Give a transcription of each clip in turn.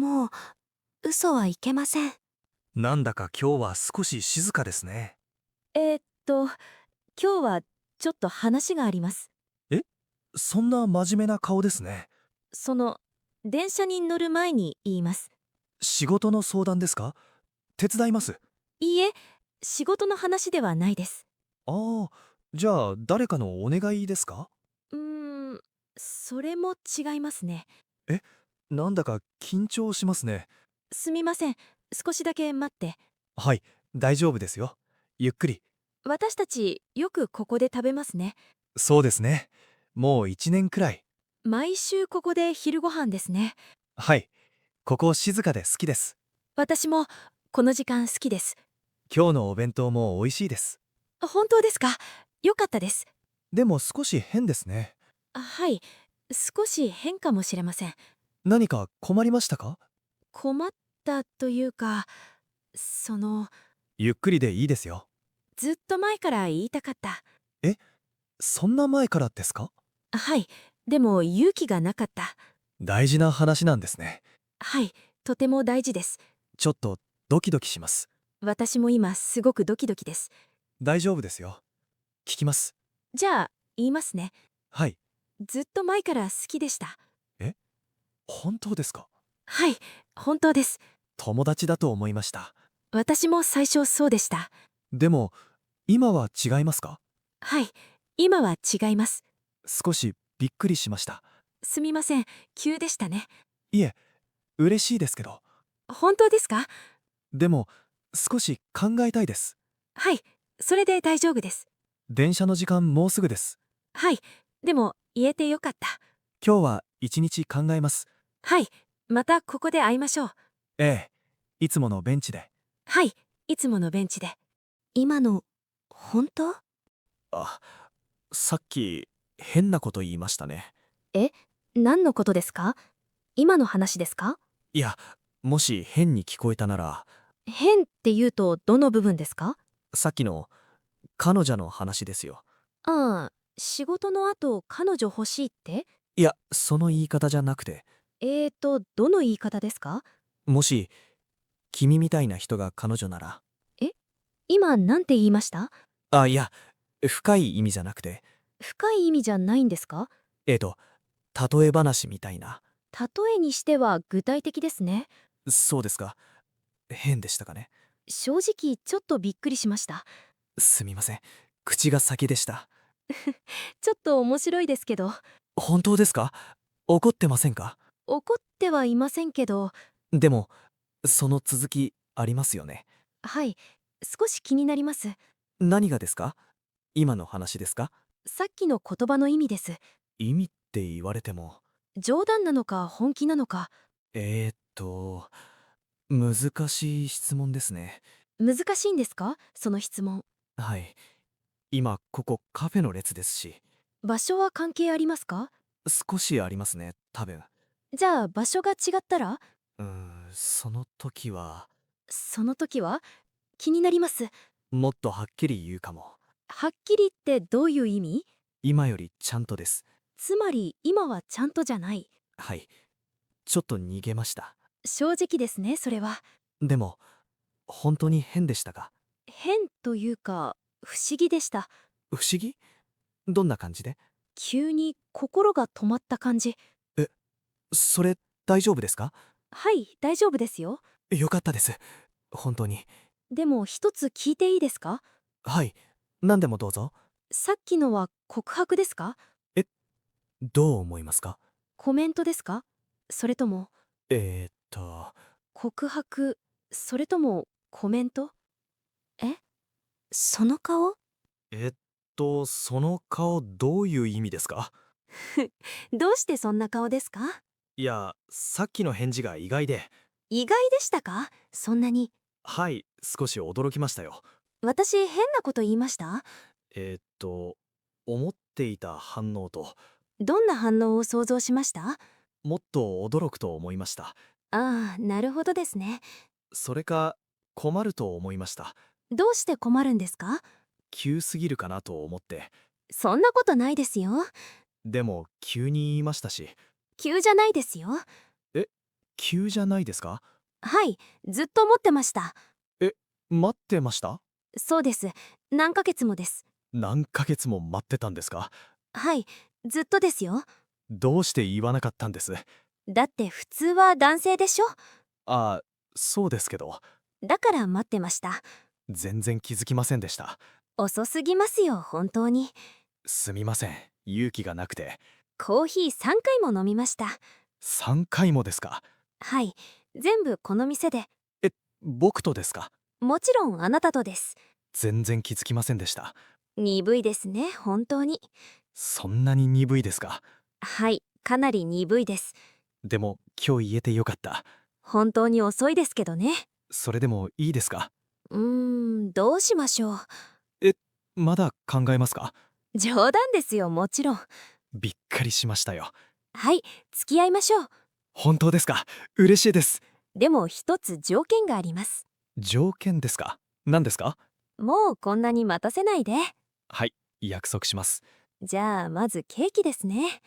もう、嘘はいけません。なんだか今日は少し静かですね。えーっと、今日はちょっと話があります。え、そんな真面目な顔ですね。その、電車に乗る前に言います。仕事の相談ですか？手伝います。いいえ、仕事の話ではないです。ああ、じゃあ誰かのお願いですか？うーん、それも違いますね。え、なんだか緊張しますね。すみません、少しだけ待って。はい、大丈夫ですよ。ゆっくり。私たち、よくここで食べますね。そうですね。もう1年くらい。毎週ここで昼ご飯ですね。はい、ここ静かで好きです。私も、この時間好きです。今日のお弁当も美味しいです。本当ですか？よかったです。でも少し変ですね。はい、少し変かもしれません。何か困りましたか？困ったというか、ゆっくりでいいですよ。ずっと前から言いたかった。え、そんな前からですか？はい、でも勇気がなかった。大事な話なんですね。はい、とても大事です。ちょっとドキドキします。私も今すごくドキドキです。大丈夫ですよ。聞きます。じゃあ、言いますね。はい。ずっと前から好きでした。え、本当ですか？はい、本当です。友達だと思いました。私も最初そうでした。でも、今は違いますか？はい、今は違います。少しびっくりしました。すみません、急でしたね。いえ、嬉しいですけど。本当ですか？でも、少し考えたいです。はい、それで大丈夫です。電車の時間もうすぐです。はい、でも言えてよかった。今日は一日考えます。はい、またここで会いましょう。ええ、いつものベンチで。はい、いつものベンチで。今の、本当？あ、さっき変なこと言いましたね。え、何のことですか？今の話ですか？いや、もし変に聞こえたなら、変って言うとどの部分ですか？さっきの彼女の話ですよ。ああ、仕事の後彼女欲しいって？いや、その言い方じゃなくて、どの言い方ですか？もし君みたいな人が彼女なら、え、今なんて言いました？いや、深い意味じゃなくて、深い意味じゃないんですか？えっと、例え話みたいな。例えにしては具体的ですね。そうですか。変でしたかね。正直ちょっとびっくりしました。すみません。口が先でした。ちょっと面白いですけど、本当ですか？怒ってませんか？怒ってはいませんけど、でも、その続きありますよね。はい、少し気になります。何がですか？今の話ですか？さっきの言葉の意味です。意味って言われても。冗談なのか本気なのか。えーっと、難しい質問ですね。難しいんですか？その質問。はい。今、ここカフェの列ですし、場所は関係ありますか？少しありますね、多分。じゃあ場所が違ったら？その時は、その時は？気になります。もっとはっきり言うかも。はっきりってどういう意味？今よりちゃんとです。つまり今はちゃんとじゃない。はい。ちょっと逃げました。正直ですね、それは。でも、本当に変でしたか？変というか、不思議でした。不思議？どんな感じで？急に心が止まった感じ。え、それ大丈夫ですか？はい、大丈夫ですよ。よかったです。本当に。でも一つ聞いていいですか？はい。何でもどうぞ。さっきのは告白ですか？え、どう思いますか？コメントですか？それともえーっと、告白、それともコメント？え、その顔？その顔どういう意味ですか？どうしてそんな顔ですか？いや、さっきの返事が意外で、意外でしたか？そんなに。はい、少し驚きましたよ。私変なこと言いました？えーっと、思っていた反応と、どんな反応を想像しました？もっと驚くと思いました。ああ、なるほどですね。それか、困ると思いました。どうして困るんですか？急すぎるかなと思って。そんなことないですよ。でも、急に言いましたし。急じゃないですよ。え、急じゃないですか？はい、ずっと思ってました。待ってました？そうです。何ヶ月もです。何ヶ月も待ってたんですか？はい、ずっとですよ。どうして言わなかったんです？だって普通は男性でしょ。あ、そうですけど、だから待ってました。全然気づきませんでした。遅すぎますよ、本当に。すみません。勇気がなくて。コーヒー3回も飲みました。3回もですか？はい、全部この店で。僕とですか？もちろんあなたとです。全然気づきませんでした。鈍いですね、本当に。そんなに鈍いですか？はい、かなり鈍いです。でも今日言えてよかった。本当に遅いですけどね。それでもいいですか？どうしましょう。まだ考えますか？冗談ですよ、もちろん。びっくりしましたよ。はい、付き合いましょう。本当ですか？嬉しいです。でも一つ条件があります。条件ですか？何ですか？もうこんなに待たせないで。はい、約束します。じゃあまずケーキですね。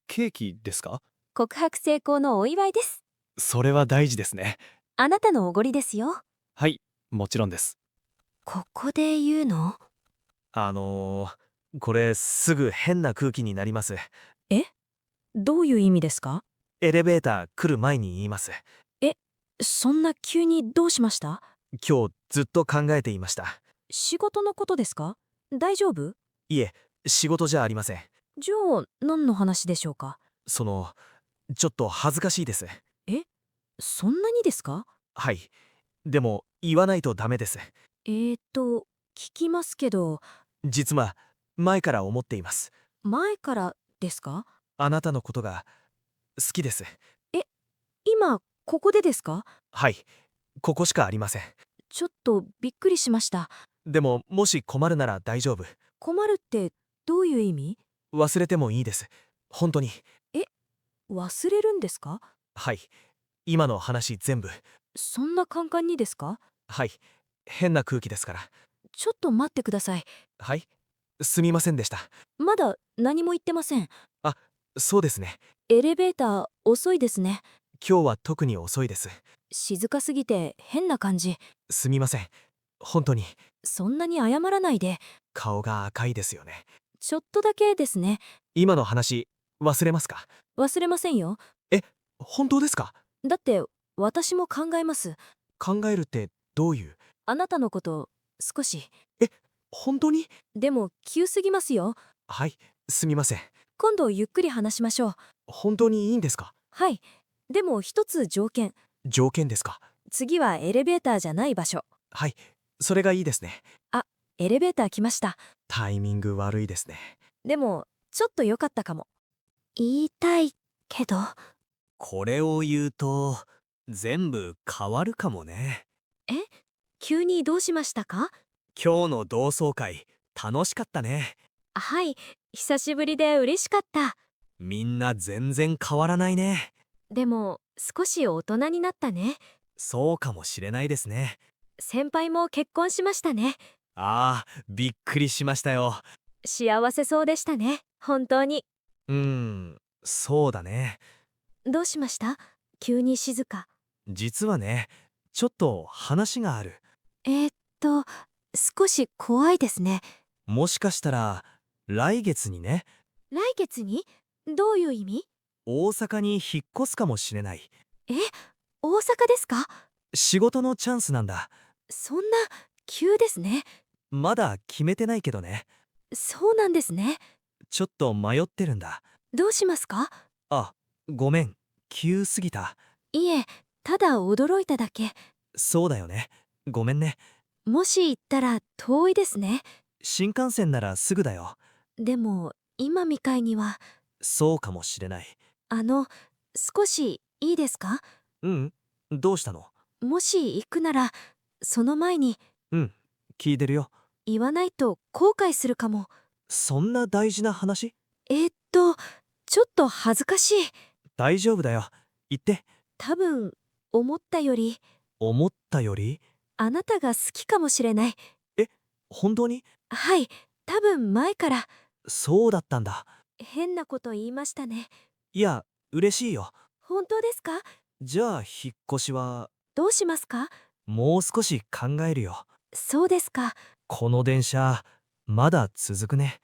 ケーキですか？告白成功のお祝いです。それは大事ですね。あなたのおごりですよ。はい、もちろんです。ここで言うの？これすぐ変な空気になります。どういう意味ですか？エレベーター来る前に言います。そんな急にどうしました？今日ずっと考えていました。仕事のことですか？大丈夫？いえ、仕事じゃありません。じゃあ何の話でしょうか？ちょっと恥ずかしいです。そんなにですか？はい。でも言わないとダメです。聞きますけど、実は前から思っています。前からですか？あなたのことが好きです。今ここでですか？はい。ここしかありません。ちょっとびっくりしました。でももし困るなら大丈夫。困るってどういう意味？忘れてもいいです。本当に。忘れるんですか？はい。今の話全部。そんな簡単にですか？はい。変な空気ですから。ちょっと待ってください。はい。すみませんでした。まだ何も言ってません。そうですね。エレベーター遅いですね。今日は特に遅いです。静かすぎて変な感じ。すみません。本当に。そんなに謝らないで。顔が赤いですよね。ちょっとだけですね。今の話、忘れますか？忘れませんよ。本当ですか？だって私も考えます。考えるってどういう？あなたのこと少し。本当に？でも急すぎますよ。はい。すみません。今度ゆっくり話しましょう。本当にいいんですか？はい。でも一つ条件。条件ですか？次はエレベーターじゃない場所。はい。それがいいですね。エレベーター来ました。タイミング悪いですね。でもちょっと良かったかも。言いたいけど。これを言うと、全部変わるかもね。急にどうしましたか？今日の同窓会、楽しかったね。はい。久しぶりで嬉しかった。みんな全然変わらないね。でも少し大人になったね。そうかもしれないですね。先輩も結婚しましたね。ああ、びっくりしましたよ。幸せそうでしたね。本当に。そうだね。どうしました？急に静か。実はね、ちょっと話がある。少し怖いですね。もしかしたら、来月にね、来月に？どういう意味？大阪に引っ越すかもしれない。大阪ですか？仕事のチャンスなんだ。そんな急ですね。まだ決めてないけどね。そうなんですね。ちょっと迷ってるんだ。どうしますか？あ、ごめん。急すぎた。いえ、ただ驚いただけ。そうだよね。ごめんね。もし行ったら遠いですね。新幹線ならすぐだよ。でも今みたいには。そうかもしれない。少しいいですか？どうしたの？もし行くならその前に聞いてるよ。言わないと後悔するかも。そんな大事な話？ちょっと恥ずかしい。大丈夫だよ。言って。多分思ったより思ったより？あなたが好きかもしれない。本当に？はい、多分前から。そうだったんだ。変なこと言いましたね。いや、嬉しいよ。本当ですか？じゃあ引っ越しはどうしますか？もう少し考えるよ。そうですか。この電車まだ続くね。